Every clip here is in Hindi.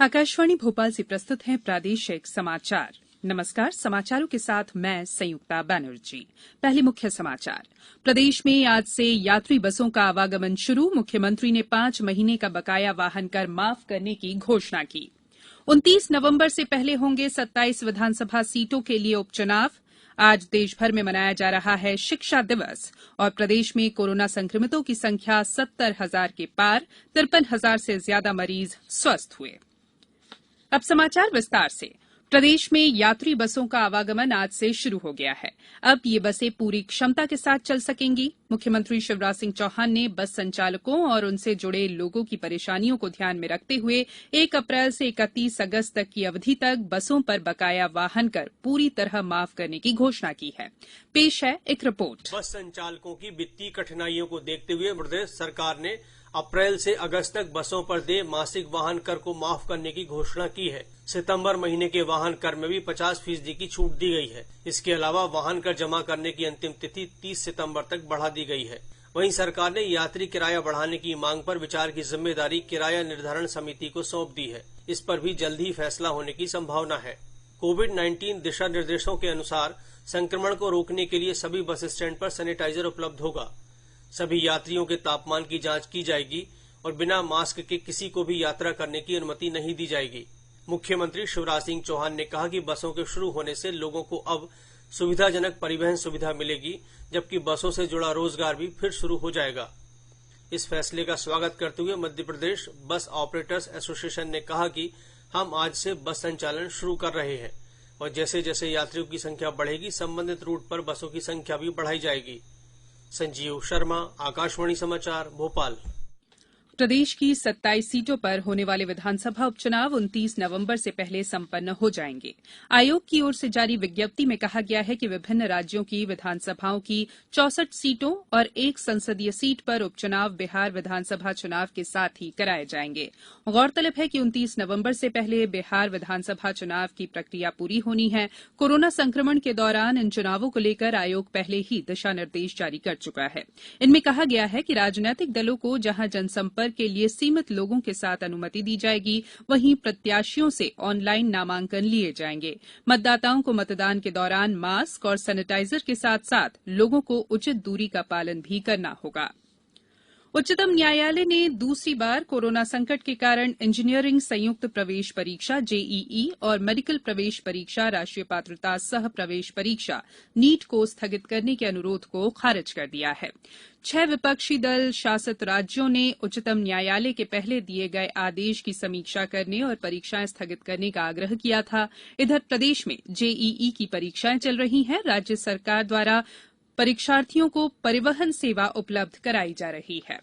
आकाशवाणी भोपाल से प्रस्तुत हैं प्रादेशिक समाचार। नमस्कार, समाचारों के साथ मैं संयुक्ता बैनर्जी। पहले मुख्य समाचार। प्रदेश में आज से यात्री बसों का आवागमन शुरू। मुख्यमंत्री ने 5 महीने का बकाया वाहन कर माफ करने की घोषणा की। 29 नवंबर से पहले होंगे 27 विधानसभा सीटों के लिए उपचुनाव। आज देश भर में मनाया जा रहा है शिक्षा दिवस और प्रदेश में कोरोना संक्रमितों की संख्या 70,000 के पार। 53,000 से ज्यादा मरीज स्वस्थ हुए। अब समाचार विस्तार से। प्रदेश में यात्री बसों का आवागमन आज से शुरू हो गया है। अब ये बसें पूरी क्षमता के साथ चल सकेंगी। मुख्यमंत्री शिवराज सिंह चौहान ने बस संचालकों और उनसे जुड़े लोगों की परेशानियों को ध्यान में रखते हुए 1 अप्रैल से 31 अगस्त तक की अवधि तक बसों पर बकाया वाहन कर पूरी तरह माफ करने की घोषणा की है। पेश है एक रिपोर्ट। बस संचालकों की वित्तीय कठिनाइयों को देखते हुए प्रदेश सरकार ने अप्रैल से अगस्त तक बसों पर देय मासिक वाहन कर को माफ करने की घोषणा की है। सितंबर महीने के वाहन कर में भी 50% की छूट दी गई है। इसके अलावा वाहन कर जमा करने की अंतिम तिथि 30 सितंबर तक बढ़ा दी गई है। वहीं सरकार ने यात्री किराया बढ़ाने की मांग पर विचार की जिम्मेदारी किराया निर्धारण समिति को सौंप दी है। इस पर भी जल्द ही फैसला होने की संभावना है। कोविड-19 दिशा निर्देशों के अनुसार संक्रमण को रोकने के लिए सभी बस स्टैंड पर सैनिटाइजर उपलब्ध होगा। सभी यात्रियों के तापमान की जांच की जाएगी और बिना मास्क के किसी को भी यात्रा करने की अनुमति नहीं दी जाएगी। मुख्यमंत्री शिवराज सिंह चौहान ने कहा कि बसों के शुरू होने से लोगों को अब सुविधाजनक परिवहन सुविधा मिलेगी, जबकि बसों से जुड़ा रोजगार भी फिर शुरू हो जाएगा। इस फैसले का स्वागत करते हुए Madhya Pradesh bus operators association ने कहा कि हम आज से बस संचालन शुरू कर रहे हैं और जैसे जैसे यात्रियों की संख्या बढ़ेगी, संबंधित रूट पर बसों की संख्या भी बढ़ाई जाएगी। संजीव शर्मा, आकाशवाणी समाचार, भोपाल। प्रदेश की 27 सीटों पर होने वाले विधानसभा उपचुनाव 29 नवंबर से पहले संपन्न हो जाएंगे। आयोग की ओर से जारी विज्ञप्ति में कहा गया है कि विभिन्न राज्यों की विधानसभाओं की 64 सीटों और 1 संसदीय सीट पर उपचुनाव बिहार विधानसभा चुनाव के साथ ही कराए जाएंगे। गौरतलब है कि 29 नवंबर से पहले बिहार विधानसभा चुनाव की प्रक्रिया पूरी होनी है। कोरोना संक्रमण के दौरान इन चुनावों को लेकर आयोग पहले ही दिशा निर्देश जारी कर चुका है। इनमें कहा गया है कि राजनीतिक दलों को जहां जनसंपर्क के लिए सीमित लोगों के साथ अनुमति दी जाएगी, वहीं प्रत्याशियों से ऑनलाइन नामांकन लिए जाएंगे। मतदाताओं को मतदान के दौरान मास्क और सैनिटाइजर के साथ साथ लोगों को उचित दूरी का पालन भी करना होगा। उच्चतम न्यायालय ने दूसरी बार कोरोना संकट के कारण इंजीनियरिंग संयुक्त प्रवेश परीक्षा जेईई और मेडिकल प्रवेश परीक्षा राष्ट्रीय पात्रता सह प्रवेश परीक्षा नीट को स्थगित करने के अनुरोध को खारिज कर दिया है। 6 विपक्षी दल शासित राज्यों ने उच्चतम न्यायालय के पहले दिए गए आदेश की समीक्षा करने और परीक्षाएं स्थगित करने का आग्रह किया था। इधर प्रदेश में जेईई की परीक्षाएं चल रही हैं। राज्य सरकार द्वारा परीक्षार्थियों को परिवहन सेवा उपलब्ध कराई जा रही है।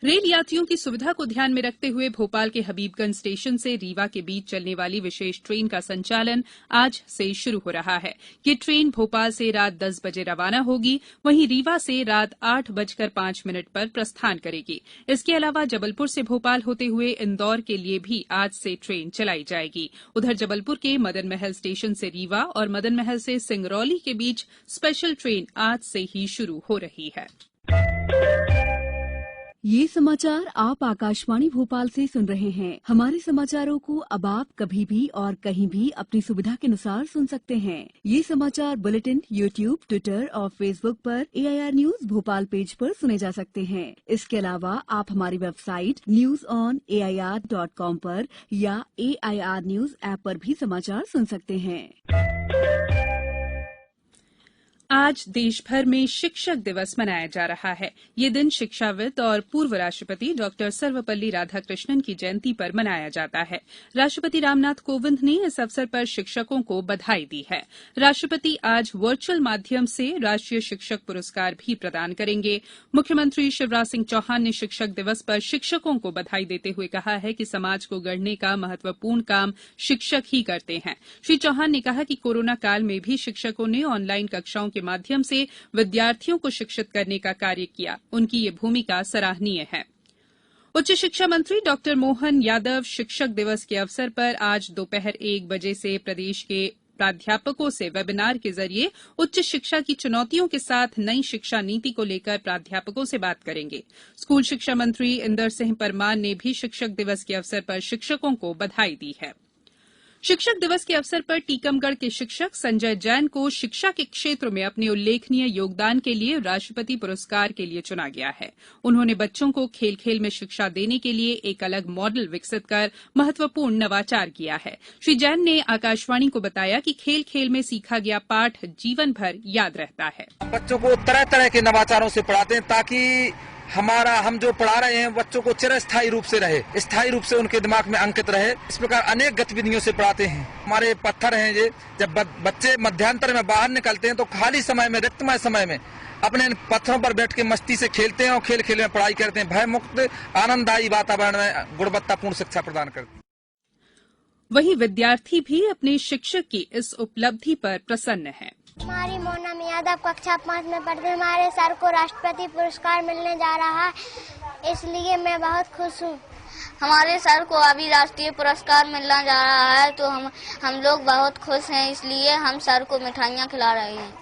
रेल यात्रियों की सुविधा को ध्यान में रखते हुए भोपाल के हबीबगंज स्टेशन से रीवा के बीच चलने वाली विशेष ट्रेन का संचालन आज से शुरू हो रहा है। ये ट्रेन भोपाल से रात 10 बजे रवाना होगी, वहीं रीवा से रात 8:05 पर प्रस्थान करेगी। इसके अलावा जबलपुर से भोपाल होते हुए इंदौर के लिए भी आज से ट्रेन चलाई जाएगी। उधर जबलपुर के मदन महल स्टेशन से रीवा और मदन महल से सिंगरौली के बीच स्पेशल ट्रेन आज से ही शुरू हो रही है। ये समाचार आप आकाशवाणी भोपाल से सुन रहे हैं। हमारे समाचारों को अब आप कभी भी और कहीं भी अपनी सुविधा के अनुसार सुन सकते हैं। ये समाचार बुलेटिन यूट्यूब, ट्विटर और फेसबुक पर AIR न्यूज भोपाल पेज पर सुने जा सकते हैं। इसके अलावा आप हमारी वेबसाइट newsonair.com पर या AIR न्यूज ऐप पर भी समाचार सुन सकते हैं। आज देश भर में शिक्षक दिवस मनाया जा रहा है। ये दिन शिक्षाविद और पूर्व राष्ट्रपति डॉ सर्वपल्ली राधाकृष्णन की जयंती पर मनाया जाता है। राष्ट्रपति रामनाथ कोविंद ने इस अवसर पर शिक्षकों को बधाई दी है। राष्ट्रपति आज वर्चुअल माध्यम से राष्ट्रीय शिक्षक पुरस्कार भी प्रदान करेंगे। मुख्यमंत्री शिवराज सिंह चौहान ने शिक्षक दिवस पर शिक्षकों को बधाई देते हुए कहा है कि समाज को गढ़ने का महत्वपूर्ण काम शिक्षक ही करते हैं। श्री चौहान ने कहा कि कोरोना काल में भी शिक्षकों ने ऑनलाइन कक्षाओं के माध्यम से विद्यार्थियों को शिक्षित करने का कार्य किया। उनकी ये भूमिका सराहनीय है। उच्च शिक्षा मंत्री डॉ मोहन यादव शिक्षक दिवस के अवसर पर आज दोपहर 1 बजे से प्रदेश के प्राध्यापकों से वेबिनार के जरिए उच्च शिक्षा की चुनौतियों के साथ नई शिक्षा नीति को लेकर प्राध्यापकों से बात करेंगे। स्कूल शिक्षा मंत्री इंदर सिंह परमार ने भी शिक्षक दिवस के अवसर पर शिक्षकों को बधाई दी है। शिक्षक दिवस के अवसर पर टीकमगढ़ के शिक्षक संजय जैन को शिक्षा के क्षेत्र में अपने उल्लेखनीय योगदान के लिए राष्ट्रपति पुरस्कार के लिए चुना गया है। उन्होंने बच्चों को खेल खेल में शिक्षा देने के लिए एक अलग मॉडल विकसित कर महत्वपूर्ण नवाचार किया है। श्री जैन ने आकाशवाणी को बताया कि खेल खेल में सीखा गया पाठ जीवन भर याद रहता है। बच्चों को तरह तरह के नवाचारों से पढ़ाते हैं ताकि हम जो पढ़ा रहे हैं बच्चों को चिरस्थायी रूप से रहे, स्थायी रूप से उनके दिमाग में अंकित रहे। इस प्रकार अनेक गतिविधियों से पढ़ाते हैं। हमारे पत्थर हैं ये, जब बच्चे मध्यांतर में बाहर निकलते हैं तो खाली समय में, रिक्तमय समय में अपने इन पत्थरों पर बैठ के मस्ती से खेलते हैं और खेल खेल में पढ़ाई करते हैं। भय मुक्त आनंददायी वातावरण में गुणवत्तापूर्ण शिक्षा प्रदान करते हैं। वहीं विद्यार्थी भी अपने शिक्षक की इस उपलब्धि पर प्रसन्न हैं। हमारी मोना यादव कक्षा 5 में पढ़ते। हमारे सर को राष्ट्रपति पुरस्कार मिलने जा रहा है, इसलिए मैं बहुत खुश हूँ। हमारे सर को अभी राष्ट्रीय पुरस्कार मिलने जा रहा है, तो हम लोग बहुत खुश हैं, इसलिए हम सर को मिठाइयाँ खिला रहे हैं।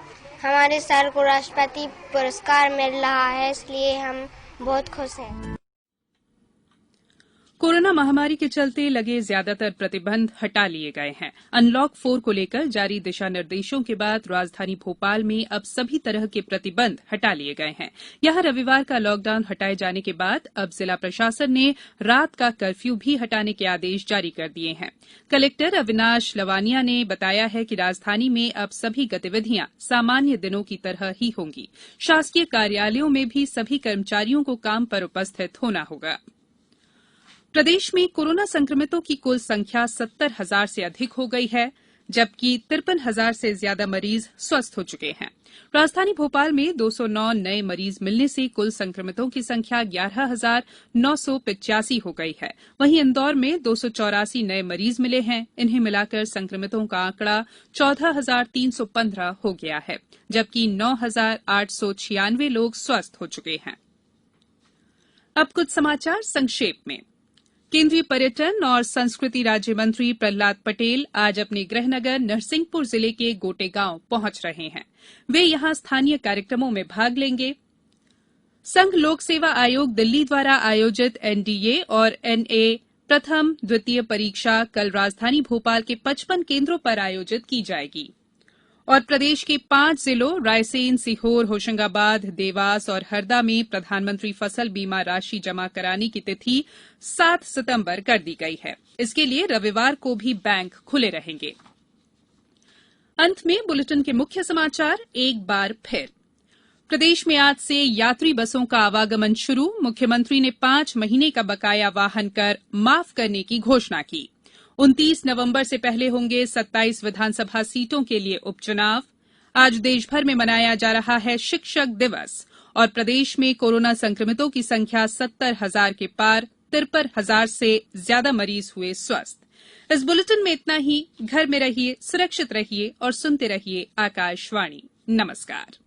हमारे सर को राष्ट्रपति पुरस्कार मिल रहा है, इसलिए हम बहुत खुश हैं। कोरोना महामारी के चलते लगे ज्यादातर प्रतिबंध हटा लिए गए हैं। अनलॉक 4 को लेकर जारी दिशा निर्देशों के बाद राजधानी भोपाल में अब सभी तरह के प्रतिबंध हटा लिए गए हैं। यहां रविवार का लॉकडाउन हटाए जाने के बाद अब जिला प्रशासन ने रात का कर्फ्यू भी हटाने के आदेश जारी कर दिए हैं। कलेक्टर अविनाश लवानिया ने बताया है कि राजधानी में अब सभी गतिविधियां सामान्य दिनों की तरह ही होंगी। शासकीय कार्यालयों में भी सभी कर्मचारियों को काम पर उपस्थित होना होगा। प्रदेश में कोरोना संक्रमितों की कुल संख्या 70,000 से अधिक हो गई है, जबकि 53,000 से ज्यादा मरीज स्वस्थ हो चुके हैं। राजधानी भोपाल में 209 नए मरीज मिलने से कुल संक्रमितों की संख्या 11,985 हो गई है। वहीं इंदौर में 284 नए मरीज मिले हैं। इन्हें मिलाकर संक्रमितों का आंकड़ा 14,315 हो गया है, जबकि 9,896 लोग स्वस्थ हो चुके हैं। अब कुछ समाचार संक्षेप में। केंद्रीय पर्यटन और संस्कृति राज्य मंत्री प्रहलाद पटेल आज अपने गृहनगर नरसिंहपुर जिले के गोटेगांव पहुंच रहे हैं। वे यहां स्थानीय कार्यक्रमों में भाग लेंगे। संघ लोक सेवा आयोग दिल्ली द्वारा आयोजित एनडीए और एनए प्रथम द्वितीय परीक्षा कल राजधानी भोपाल के 55 केंद्रों पर आयोजित की जाएगी। और प्रदेश के 5 जिलों रायसेन, सीहोर, होशंगाबाद, देवास और हरदा में प्रधानमंत्री फसल बीमा राशि जमा कराने की तिथि 7 सितंबर कर दी गई है। इसके लिए रविवार को भी बैंक खुले रहेंगे। अंत में बुलेटिन के मुख्य समाचार एक बार फिर। प्रदेश में आज से यात्री बसों का आवागमन शुरू। मुख्यमंत्री ने 5 महीने का बकाया वाहन कर माफ करने की घोषणा की। 29 नवंबर से पहले होंगे 27 विधानसभा सीटों के लिए उपचुनाव। आज देश भर में मनाया जा रहा है शिक्षक दिवस। और प्रदेश में कोरोना संक्रमितों की संख्या 70,000 के पार, 53,000 से ज्यादा मरीज हुए स्वस्थ। इस बुलेटिन में इतना ही। घर में रहिए, सुरक्षित रहिए और सुनते रहिए आकाशवाणी। नमस्कार।